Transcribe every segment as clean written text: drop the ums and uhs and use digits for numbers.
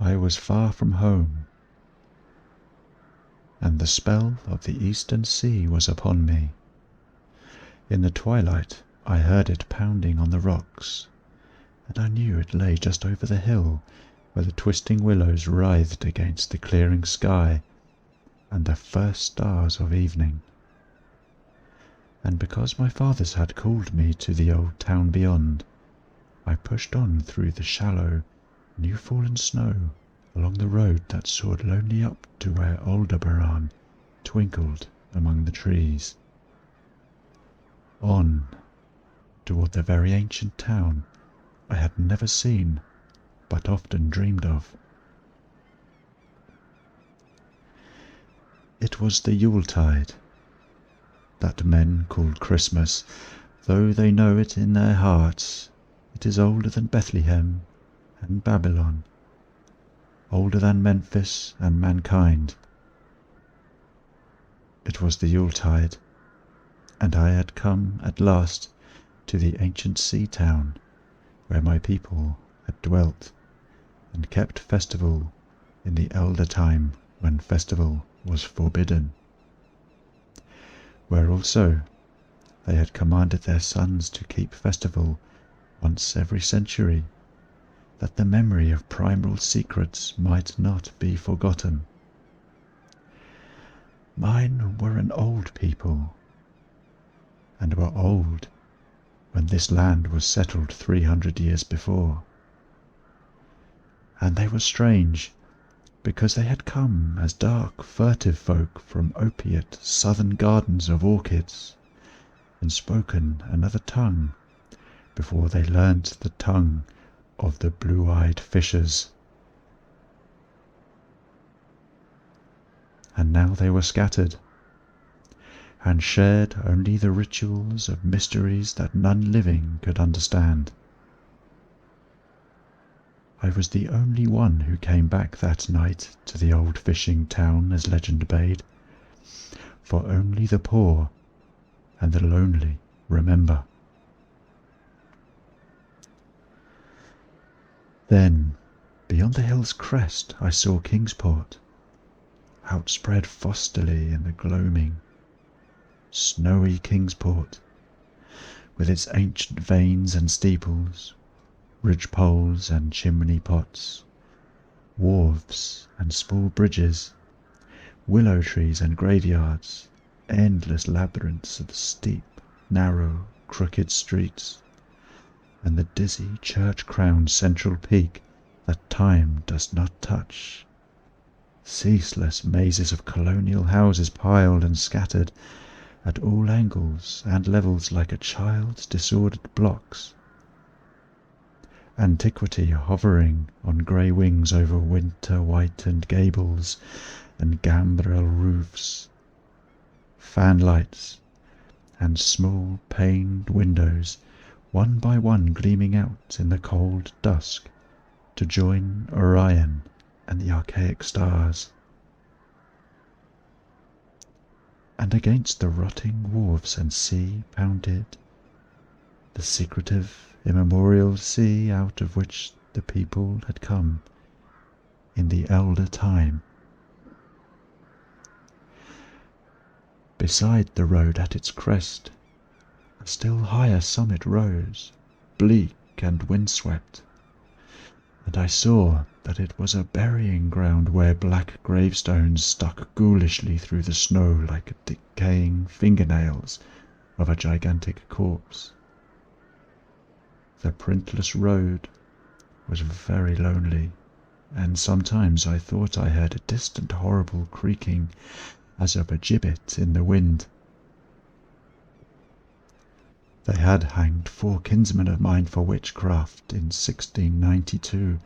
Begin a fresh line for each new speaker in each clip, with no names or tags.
I was far from home, and the spell of the eastern sea was upon me. In the twilight I heard it pounding on the rocks, and I knew it lay just over the hill where the twisting willows writhed against the clearing sky and the first stars of evening. And because my fathers had called me to the old town beyond, I pushed on through the shallow, new-fallen snow along the road that soared lonely up to where Aldebaran twinkled among the trees. On, toward the very ancient town I had never seen, but often dreamed of. It was the Yuletide, that men call Christmas, though they know it in their hearts. It is older than Bethlehem and Babylon, older than Memphis and mankind. It was the Yuletide, and I had come at last to the ancient sea town where my people had dwelt and kept festival in the elder time when festival was forbidden, where also they had commanded their sons to keep festival once every century, that the memory of primal secrets might not be forgotten. Mine were an old people, and were old when this land was settled 300 years before. And they were strange, because they had come as dark, furtive folk from opiate southern gardens of orchids, and spoken another tongue before they learnt the tongue of the blue-eyed fishers. And now they were scattered, and shared only the rituals of mysteries that none living could understand. I was the only one who came back that night to the old fishing town as legend bade, for only the poor and the lonely remember. Then, beyond the hill's crest, I saw Kingsport, outspread frostily in the gloaming, snowy Kingsport, with its ancient vanes and steeples, ridge-poles and chimney-pots, wharves and small bridges, willow trees and graveyards, endless labyrinths of steep, narrow, crooked streets, and the dizzy church-crowned central peak that time does not touch. Ceaseless mazes of colonial houses piled and scattered at all angles and levels like a child's disordered blocks. Antiquity hovering on grey wings over winter-whitened gables and gambrel roofs, fanlights and small paned windows, one by one gleaming out in the cold dusk to join Orion and the archaic stars. And against the rotting wharves and sea pounded the secretive, immemorial sea out of which the people had come in the elder time. Beside the road at its crest, a still higher summit rose, bleak and windswept, and I saw that it was a burying ground where black gravestones stuck ghoulishly through the snow like decaying fingernails of a gigantic corpse. The printless road was very lonely, and sometimes I thought I heard a distant horrible creaking as of a gibbet in the wind. They had hanged 4 kinsmen of mine for witchcraft in 1692,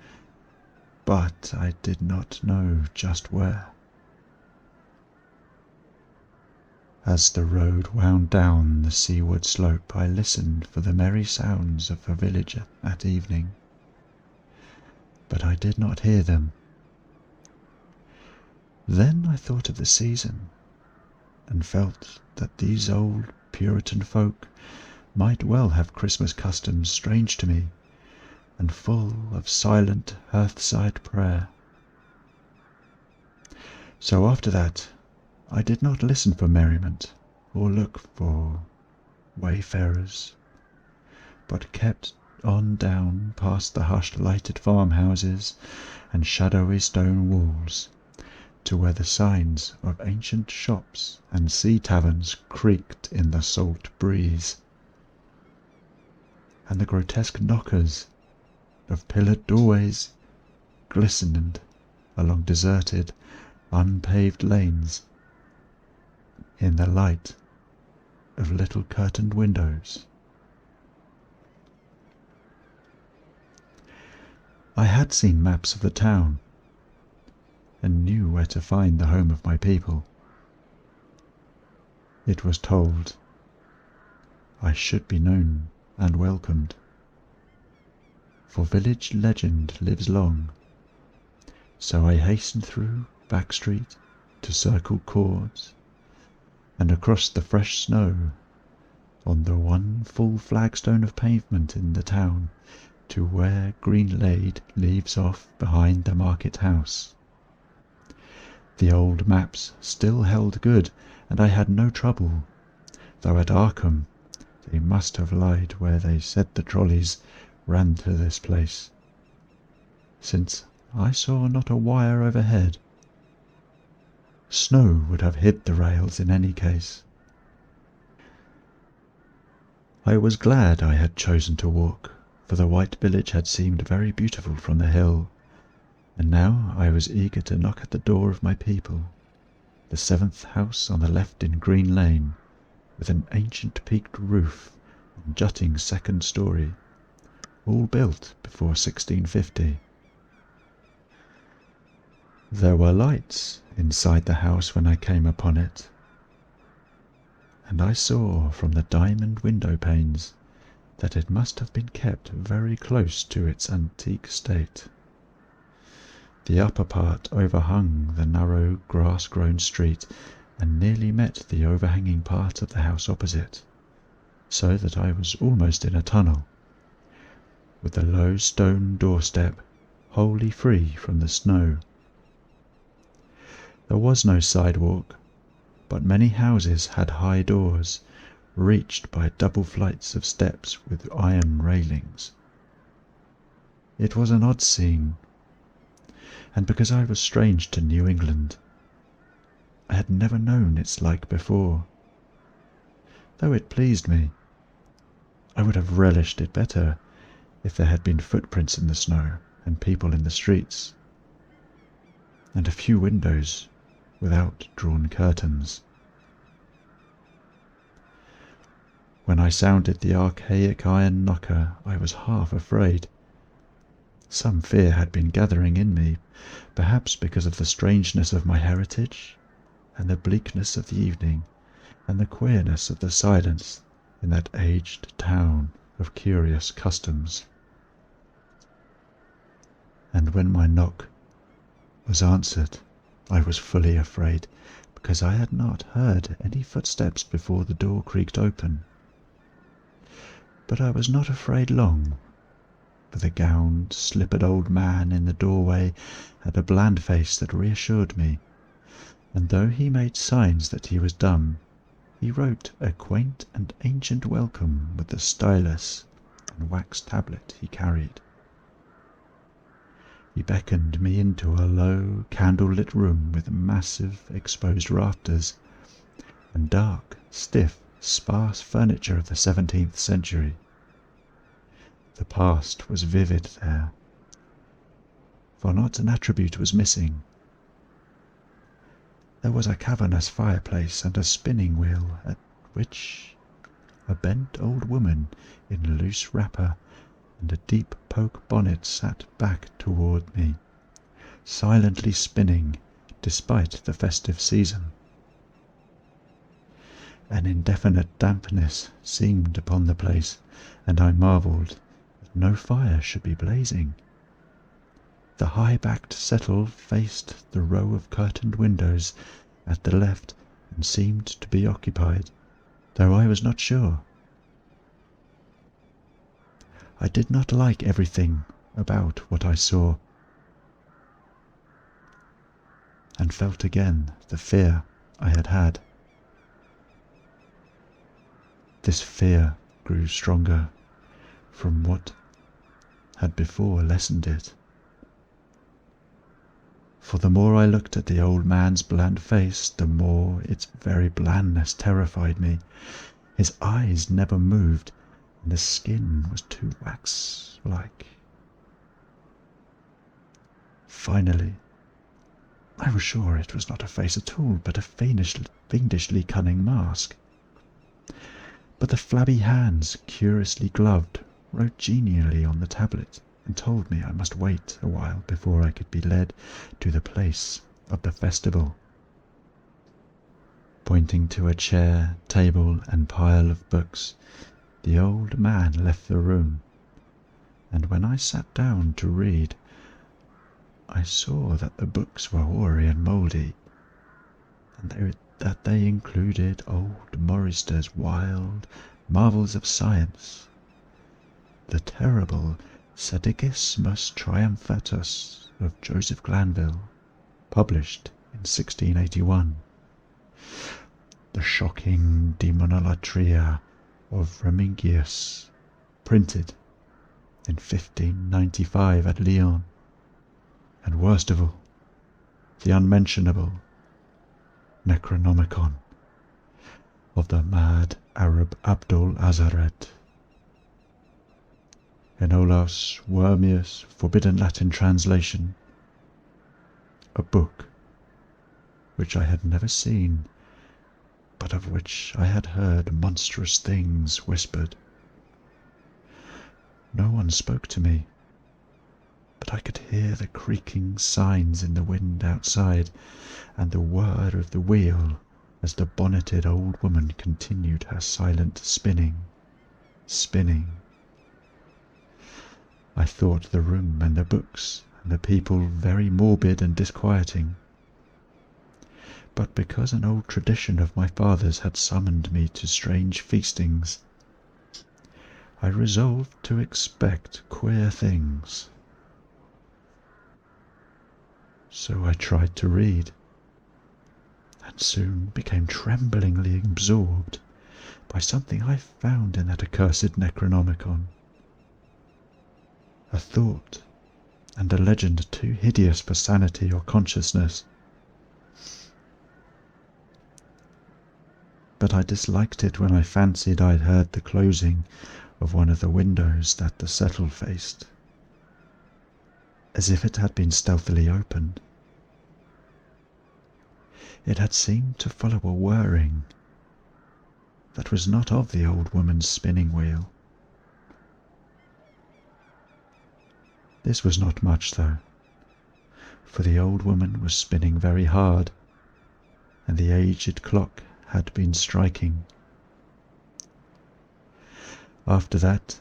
but I did not know just where. As the road wound down the seaward slope, I listened for the merry sounds of a village at evening, but I did not hear them. Then I thought of the season, and felt that these old Puritan folk might well have Christmas customs strange to me, and full of silent hearthside prayer. So after that, I did not listen for merriment or look for wayfarers, but kept on down past the hushed lighted farmhouses and shadowy stone walls, to where the signs of ancient shops and sea taverns creaked in the salt breeze, and the grotesque knockers of pillared doorways glistened along deserted, unpaved lanes in the light of little curtained windows. I had seen maps of the town and knew where to find the home of my people. It was told I should be known and welcomed, for village legend lives long. So I hastened through back street to circle courts, and across the fresh snow on the one full flagstone of pavement in the town to where Green Lade leaves off behind the market house. The old maps still held good, and I had no trouble, though at Arkham they must have lied where they said the trolleys ran to this place, since I saw not a wire overhead. Snow would have hid the rails in any case. I was glad I had chosen to walk, for the white village had seemed very beautiful from the hill, and now I was eager to knock at the door of my people, the 7th house on the left in Green Lane, with an ancient peaked roof and jutting second story, all built before 1650. There were lights inside the house when I came upon it, and I saw from the diamond window panes that it must have been kept very close to its antique state. The upper part overhung the narrow grass-grown street and nearly met the overhanging part of the house opposite, so that I was almost in a tunnel, with the low stone doorstep wholly free from the snow. There was no sidewalk, but many houses had high doors, reached by double flights of steps with iron railings. It was an odd scene, and because I was strange to New England, I had never known its like before. Though it pleased me, I would have relished it better if there had been footprints in the snow and people in the streets, and a few windows without drawn curtains. When I sounded the archaic iron knocker, I was half afraid. Some fear had been gathering in me, perhaps because of the strangeness of my heritage, and the bleakness of the evening, and the queerness of the silence in that aged town of curious customs. And when my knock was answered, I was fully afraid, because I had not heard any footsteps before the door creaked open. But I was not afraid long, for the gowned, slippered old man in the doorway had a bland face that reassured me, and though he made signs that he was dumb, he wrote a quaint and ancient welcome with the stylus and wax tablet he carried. He beckoned me into a low, candle-lit room with massive exposed rafters and dark, stiff, sparse furniture of the 17th century. The past was vivid there, for not an attribute was missing. There was a cavernous fireplace and a spinning wheel at which a bent old woman in a loose wrapper and a deep poke bonnet sat back toward me, silently spinning despite the festive season. An indefinite dampness seemed upon the place, and I marvelled that no fire should be blazing. The high-backed settle faced the row of curtained windows at the left and seemed to be occupied, though I was not sure. I did not like everything about what I saw, and felt again the fear I had had. This fear grew stronger from what had before lessened it. For the more I looked at the old man's bland face, the more its very blandness terrified me. His eyes never moved, and the skin was too wax-like. Finally, I was sure it was not a face at all, but a fiendishly cunning mask. But the flabby hands, curiously gloved, wrote genially on the tablet, and told me I must wait a while before I could be led to the place of the festival. Pointing to a chair, table, and pile of books, the old man left the room, and when I sat down to read, I saw that the books were hoary and mouldy, and that they included old Maurister's wild marvels of science, the terrible Sedicissmus Triumphatus of Joseph Glanville, published in 1681, the shocking Demonolatria of Remigius, printed in 1595 at Lyons, and worst of all, the unmentionable Necronomicon of the mad Arab Abdul Azaret. In Olaus Wormius' forbidden Latin translation, a book which I had never seen, but of which I had heard monstrous things whispered. No one spoke to me, but I could hear the creaking signs in the wind outside, and the whir of the wheel as the bonneted old woman continued her silent spinning. I thought the room and the books and the people very morbid and disquieting, but because an old tradition of my father's had summoned me to strange feastings, I resolved to expect queer things. So I tried to read, and soon became tremblingly absorbed by something I found in that accursed Necronomicon. A thought and a legend too hideous for sanity or consciousness. But I disliked it when I fancied I heard the closing of one of the windows that the settle faced, as if it had been stealthily opened. It had seemed to follow a whirring that was not of the old woman's spinning wheel. This was not much, though, for the old woman was spinning very hard, and the aged clock had been striking. After that,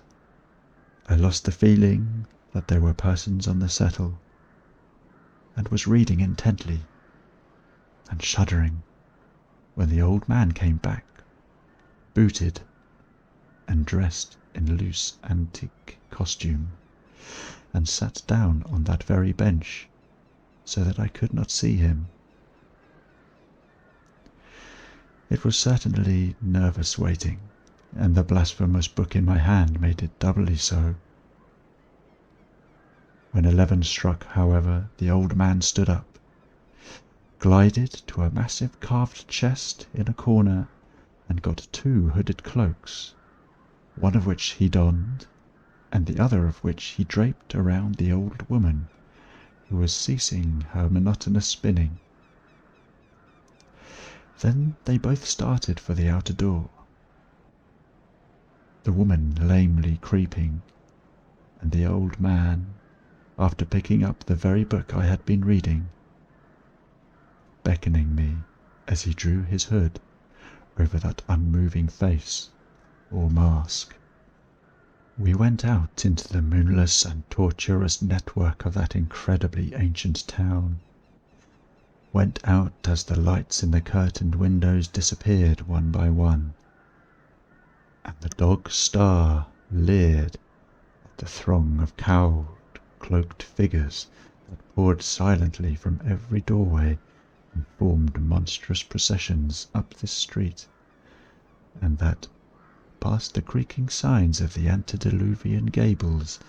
I lost the feeling that there were persons on the settle, and was reading intently and shuddering when the old man came back, booted and dressed in loose antique costume, and sat down on that very bench so that I could not see him. It was certainly nervous waiting, and the blasphemous book in my hand made it doubly so. When 11 struck, however, the old man stood up, glided to a massive carved chest in a corner, and got 2 hooded cloaks, one of which he donned, and the other of which he draped around the old woman, who was ceasing her monotonous spinning. Then they both started for the outer door, the woman lamely creeping, and the old man, after picking up the very book I had been reading, beckoning me as he drew his hood over that unmoving face or mask. We went out into the moonless and tortuous network of that incredibly ancient town, went out as the lights in the curtained windows disappeared one by one, and the dog star leered at the throng of cowled, cloaked figures that poured silently from every doorway and formed monstrous processions up this street, and that, past the creaking signs of the antediluvian gables,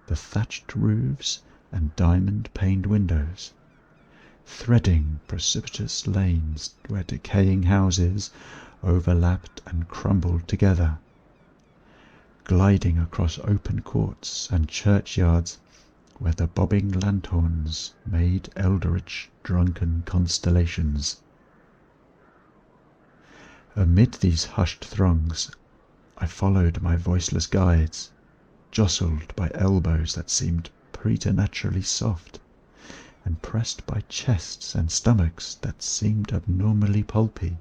the thatched roofs and diamond-paned windows, threading precipitous lanes where decaying houses overlapped and crumbled together, gliding across open courts and churchyards where the bobbing lanthorns made eldritch drunken constellations. Amid these hushed throngs I followed my voiceless guides, jostled by elbows that seemed preternaturally soft, and pressed by chests and stomachs that seemed abnormally pulpy,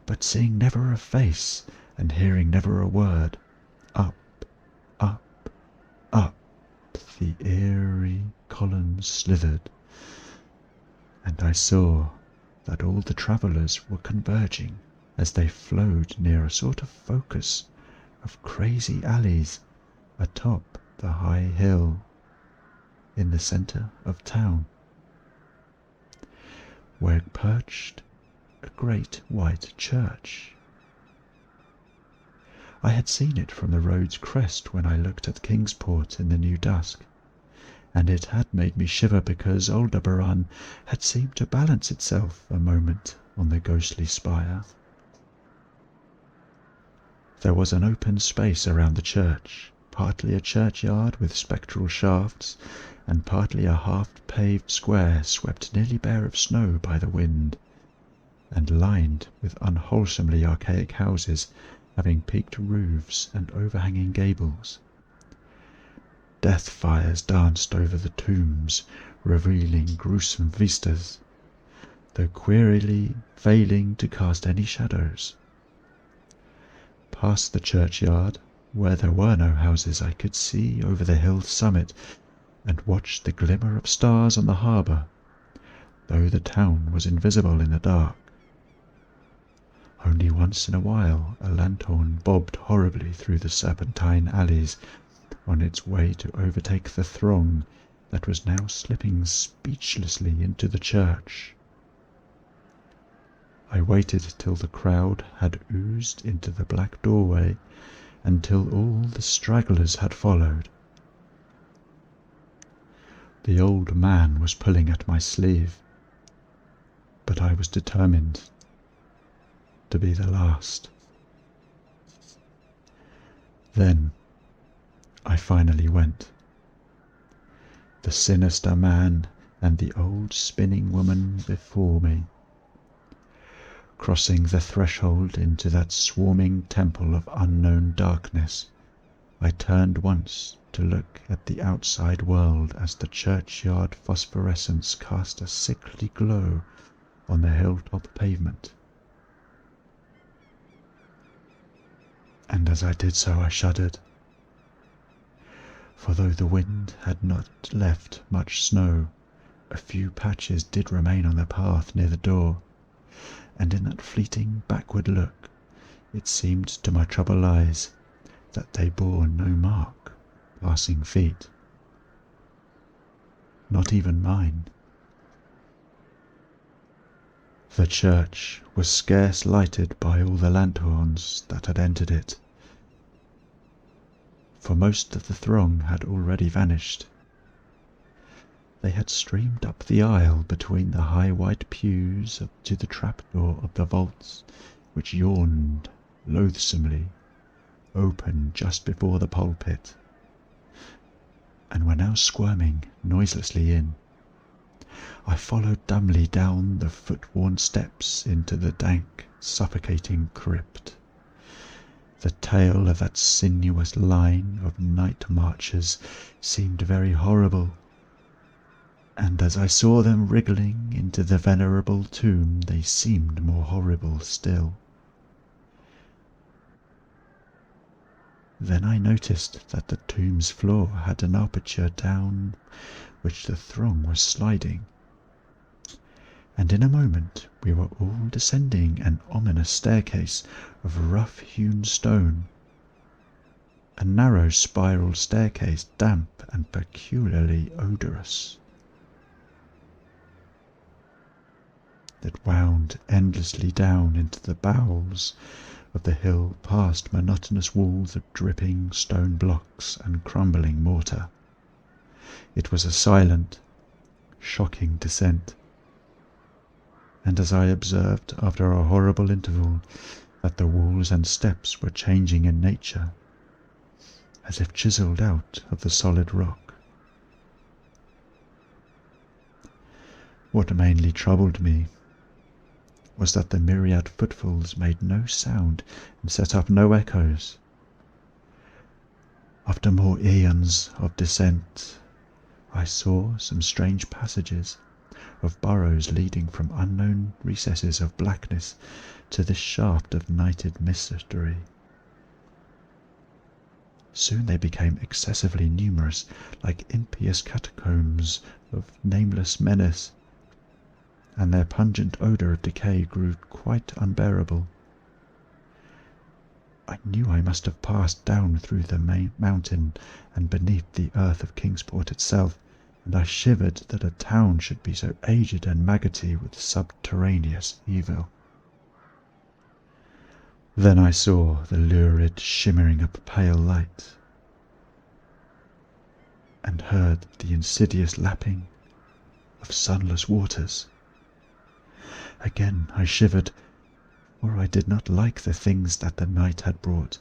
but seeing never a face and hearing never a word, up, up, up the eerie columns slithered, and I saw that all the travellers were converging as they flowed near a sort of focus of crazy alleys atop the high hill in the centre of town, where perched a great white church. I had seen it from the road's crest when I looked at Kingsport in the new dusk, and it had made me shiver because Aldebaran had seemed to balance itself a moment on the ghostly spire. There was an open space around the church, partly a churchyard with spectral shafts, and partly a half-paved square swept nearly bare of snow by the wind, and lined with unwholesomely archaic houses having peaked roofs and overhanging gables. Death fires danced over the tombs, revealing gruesome vistas, though queerly failing to cast any shadows. Past the churchyard, where there were no houses, I could see over the hill's summit and watch the glimmer of stars on the harbour, though the town was invisible in the dark. Only once in a while a lanthorn bobbed horribly through the serpentine alleys on its way to overtake the throng that was now slipping speechlessly into the church. I waited till the crowd had oozed into the black doorway, until all the stragglers had followed. The old man was pulling at my sleeve, but I was determined to be the last. Then I finally went. The sinister man and the old spinning woman before me. Crossing the threshold into that swarming temple of unknown darkness, I turned once to look at the outside world as the churchyard phosphorescence cast a sickly glow on the hilltop pavement. And as I did so I shuddered, for though the wind had not left much snow, a few patches did remain on the path near the door, and in that fleeting backward look it seemed to my troubled eyes that they bore no mark passing feet, not even mine. The church was scarce lighted by all the lanthorns that had entered it, for most of the throng had already vanished. They had streamed up the aisle between the high white pews to the trapdoor of the vaults, which yawned loathsomely open just before the pulpit, and were now squirming noiselessly in. I followed dumbly down the foot-worn steps into the dank, suffocating crypt. The tale of that sinuous line of night marchers seemed very horrible, and as I saw them wriggling into the venerable tomb they seemed more horrible still. Then I noticed that the tomb's floor had an aperture down which the throng was sliding, and in a moment we were all descending an ominous staircase of rough-hewn stone, a narrow spiral staircase, damp and peculiarly odorous. that wound endlessly down into the bowels of the hill past monotonous walls of dripping stone blocks and crumbling mortar. It was a silent, shocking descent, and as I observed after a horrible interval that the walls and steps were changing in nature, as if chiselled out of the solid rock. What mainly troubled me was that the myriad footfalls made no sound and set up no echoes. After more eons of descent, I saw some strange passages of burrows leading from unknown recesses of blackness to this shaft of nighted mystery. Soon they became excessively numerous, like impious catacombs of nameless menace, and their pungent odour of decay grew quite unbearable. I knew I must have passed down through the main mountain and beneath the earth of Kingsport itself, and I shivered that a town should be so aged and maggoty with subterraneous evil. Then I saw the lurid shimmering of pale light, and heard the insidious lapping of sunless waters. Again I shivered, for I did not like the things that the night had brought,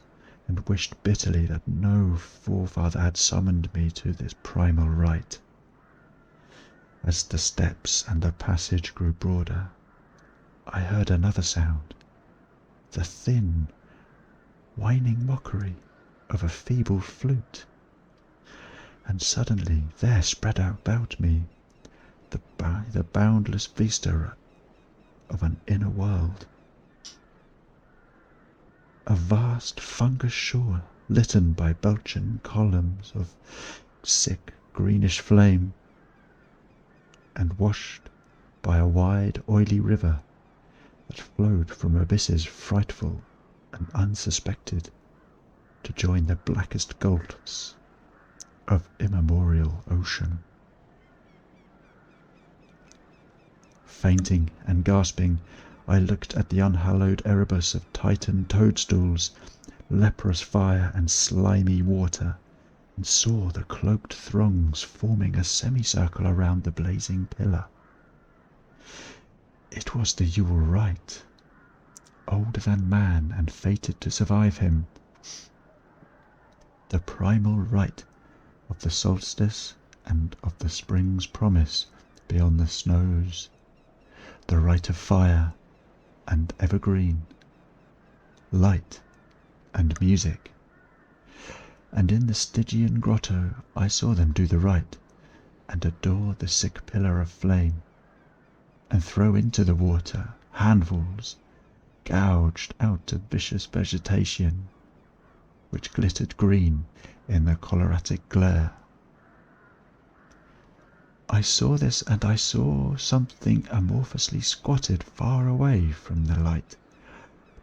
and wished bitterly that no forefather had summoned me to this primal rite. As the steps and the passage grew broader, I heard another sound, the thin, whining mockery of a feeble flute, and suddenly there spread out about me the boundless vista of an inner world. A vast fungus shore, littered by belching columns of sick greenish flame, and washed by a wide oily river that flowed from abysses frightful and unsuspected to join the blackest gulfs of immemorial ocean. Fainting and gasping, I looked at the unhallowed Erebus of Titan toadstools, leprous fire and slimy water, and saw the cloaked throngs forming a semicircle around the blazing pillar. It was the Yule rite, older than man and fated to survive him. The primal rite of the solstice and of the spring's promise beyond the snows, the rite of fire and evergreen, light and music. And in the Stygian grotto I saw them do the rite, and adore the sick pillar of flame, and throw into the water handfuls gouged out of vicious vegetation, which glittered green in the chlorotic glare. I saw this, and I saw something amorphously squatted far away from the light,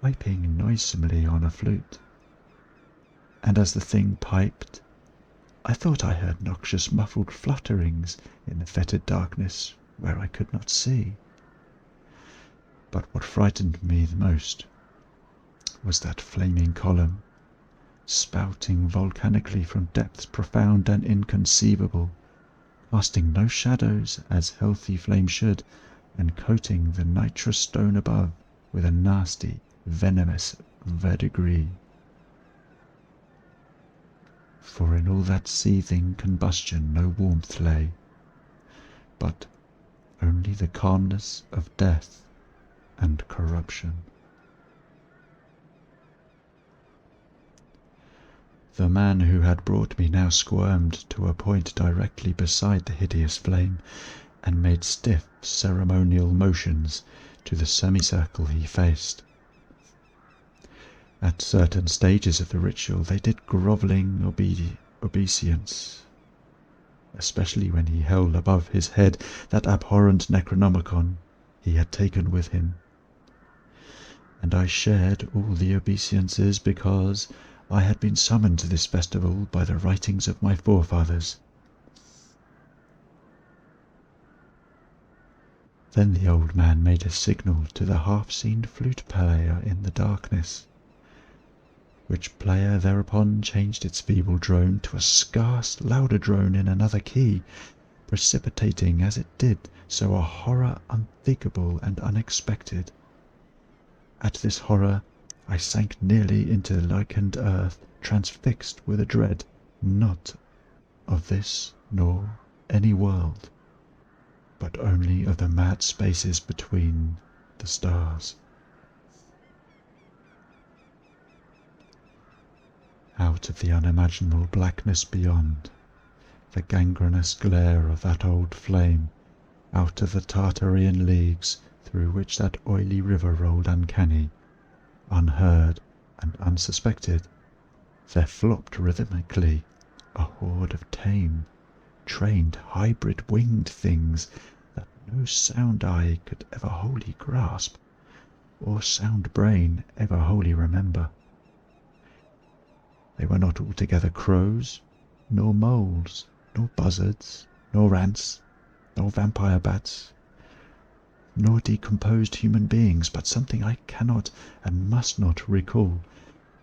piping noisomely on a flute. And as the thing piped, I thought I heard noxious muffled flutterings in the fetid darkness where I could not see. But what frightened me the most was that flaming column, spouting volcanically from depths profound and inconceivable, casting no shadows as healthy flame should, and coating the nitrous stone above with a nasty, venomous verdigris. For in all that seething combustion no warmth lay, but only the calmness of death and corruption. The man who had brought me now squirmed to a point directly beside the hideous flame, and made stiff ceremonial motions to the semicircle he faced. At certain stages of the ritual they did grovelling obeisance, especially when he held above his head that abhorrent Necronomicon he had taken with him. And I shared all the obeisances because I had been summoned to this festival by the writings of my forefathers. Then the old man made a signal to the half-seen flute player in the darkness, which player thereupon changed its feeble drone to a scarce louder drone in another key, precipitating as it did so a horror unthinkable and unexpected. At this horror I sank nearly into lichened earth, transfixed with a dread not of this nor any world, but only of the mad spaces between the stars. Out of the unimaginable blackness beyond, the gangrenous glare of that old flame, out of the Tartarian leagues through which that oily river rolled uncanny, unheard and unsuspected, there flopped rhythmically a horde of tame, trained hybrid winged things that no sound eye could ever wholly grasp, or sound brain ever wholly remember. They were not altogether crows, nor moles, nor buzzards, nor ants, nor vampire bats, nor decomposed human beings, but something I cannot and must not recall.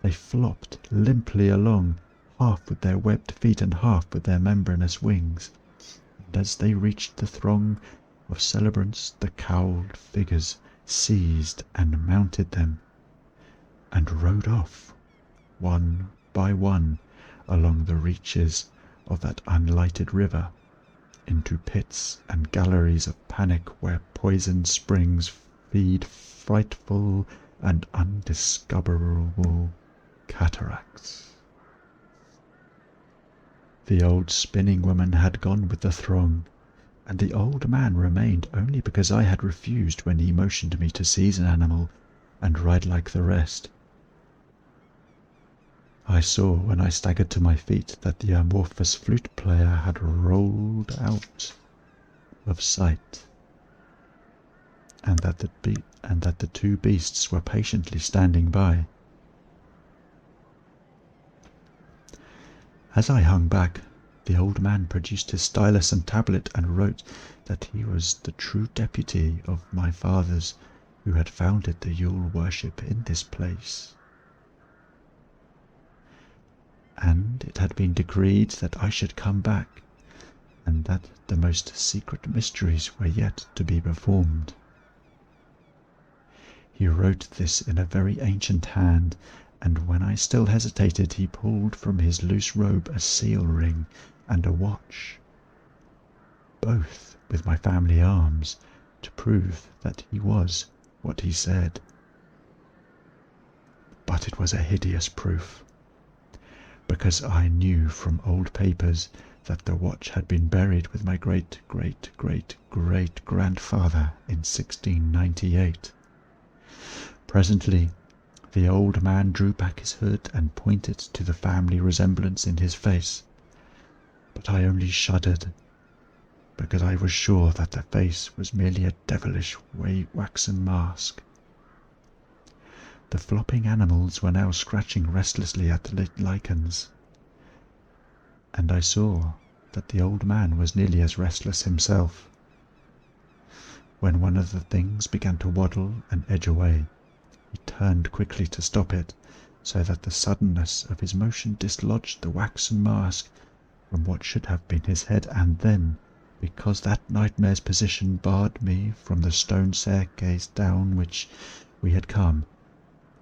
They flopped limply along, half with their webbed feet and half with their membranous wings, and as they reached the throng of celebrants the cowled figures seized and mounted them, and rode off, one by one, along the reaches of that unlighted river, into pits and galleries of panic where poisoned springs feed frightful and undiscoverable cataracts. The old spinning woman had gone with the throng, and the old man remained only because I had refused when he motioned me to seize an animal and ride like the rest. I saw when I staggered to my feet that the amorphous flute player had rolled out of sight, and that the two beasts were patiently standing by. As I hung back, the old man produced his stylus and tablet and wrote that he was the true deputy of my fathers who had founded the Yule worship in this place, and it had been decreed that I should come back, and that the most secret mysteries were yet to be performed. He wrote this in a very ancient hand, and when I still hesitated he pulled from his loose robe a seal ring and a watch, both with my family arms, to prove that he was what he said. But it was a hideous proof, because I knew from old papers that the watch had been buried with my great-great-great-great-grandfather in 1698. Presently the old man drew back his hood and pointed to the family resemblance in his face, but I only shuddered, because I was sure that the face was merely a devilish waxen mask. The flopping animals were now scratching restlessly at the lichens, and I saw that the old man was nearly as restless himself. When one of the things began to waddle and edge away, he turned quickly to stop it, so that the suddenness of his motion dislodged the waxen mask from what should have been his head, and then, because that nightmare's position barred me from the stone staircase down which we had come,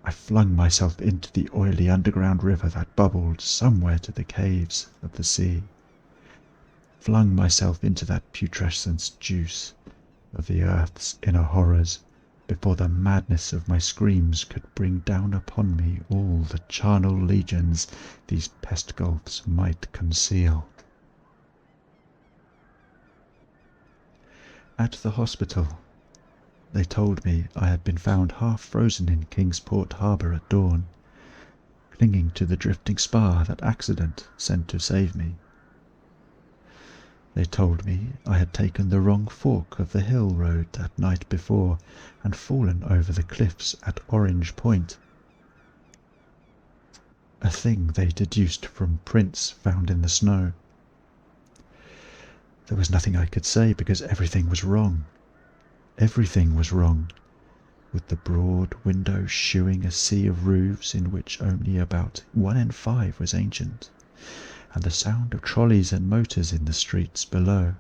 I flung myself into the oily underground river that bubbled somewhere to the caves of the sea, flung myself into that putrescent juice of the earth's inner horrors, before the madness of my screams could bring down upon me all the charnel legions these pest gulfs might conceal. At the hospital, they told me I had been found half frozen in Kingsport harbour at dawn, clinging to the drifting spar that accident sent to save me. They told me I had taken the wrong fork of the hill road that night before and fallen over the cliffs at Orange Point, a thing they deduced from prints found in the snow. There was nothing I could say because everything was wrong. Everything was wrong, with the broad window shewing a sea of roofs in which only about 1 in 5 was ancient, and the sound of trolleys and motors in the streets below.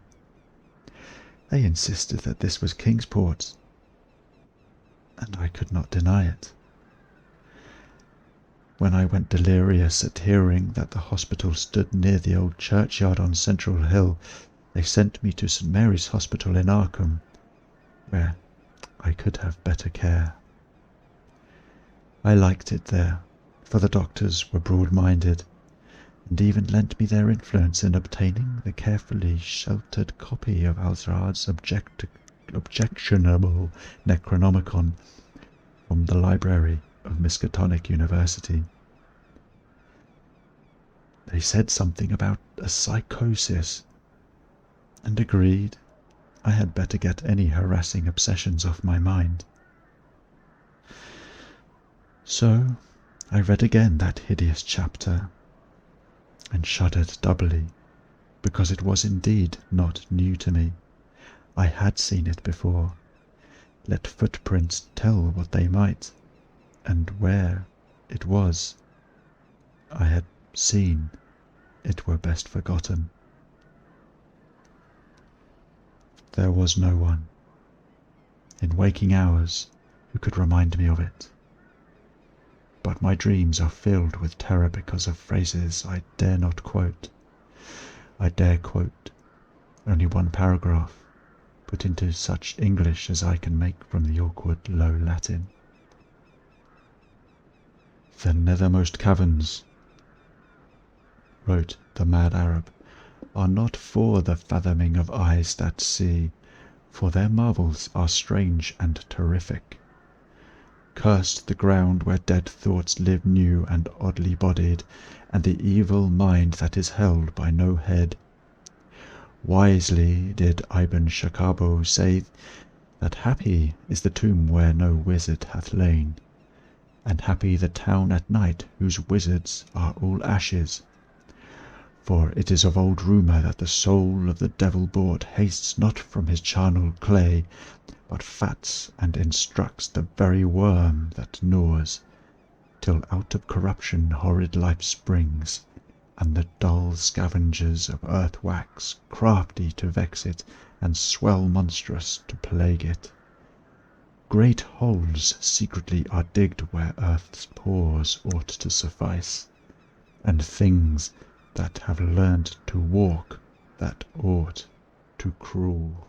They insisted that this was Kingsport, and I could not deny it. When I went delirious at hearing that the hospital stood near the old churchyard on Central Hill, they sent me to St. Mary's Hospital in Arkham, where I could have better care. I liked it there, for the doctors were broad-minded, and even lent me their influence in obtaining the carefully sheltered copy of Alzard's objectionable Necronomicon from the library of Miskatonic University. They said something about a psychosis, and agreed I had better get any harassing obsessions off my mind. So I read again that hideous chapter, and shuddered doubly, because it was indeed not new to me. I had seen it before, let footprints tell what they might, and where it was I had seen it were best forgotten. There was no one, in waking hours, who could remind me of it. But my dreams are filled with terror because of phrases I dare not quote. I dare quote only one paragraph, put into such English as I can make from the awkward low Latin. The nethermost caverns, wrote the mad Arab, are not for the fathoming of eyes that see, for their marvels are strange and terrific. Cursed the ground where dead thoughts live new and oddly bodied, and the evil mind that is held by no head. Wisely did Ibn Shakabo say that happy is the tomb where no wizard hath lain, and happy the town at night whose wizards are all ashes. For it is of old rumour that the soul of the devil-bought hastes not from his charnel clay, but fats and instructs the very worm that gnaws, till out of corruption horrid life springs, and the dull scavengers of earth wax, crafty to vex it, and swell monstrous to plague it. Great holes secretly are digged where earth's pores ought to suffice, and things that have learnt to walk that ought to crawl.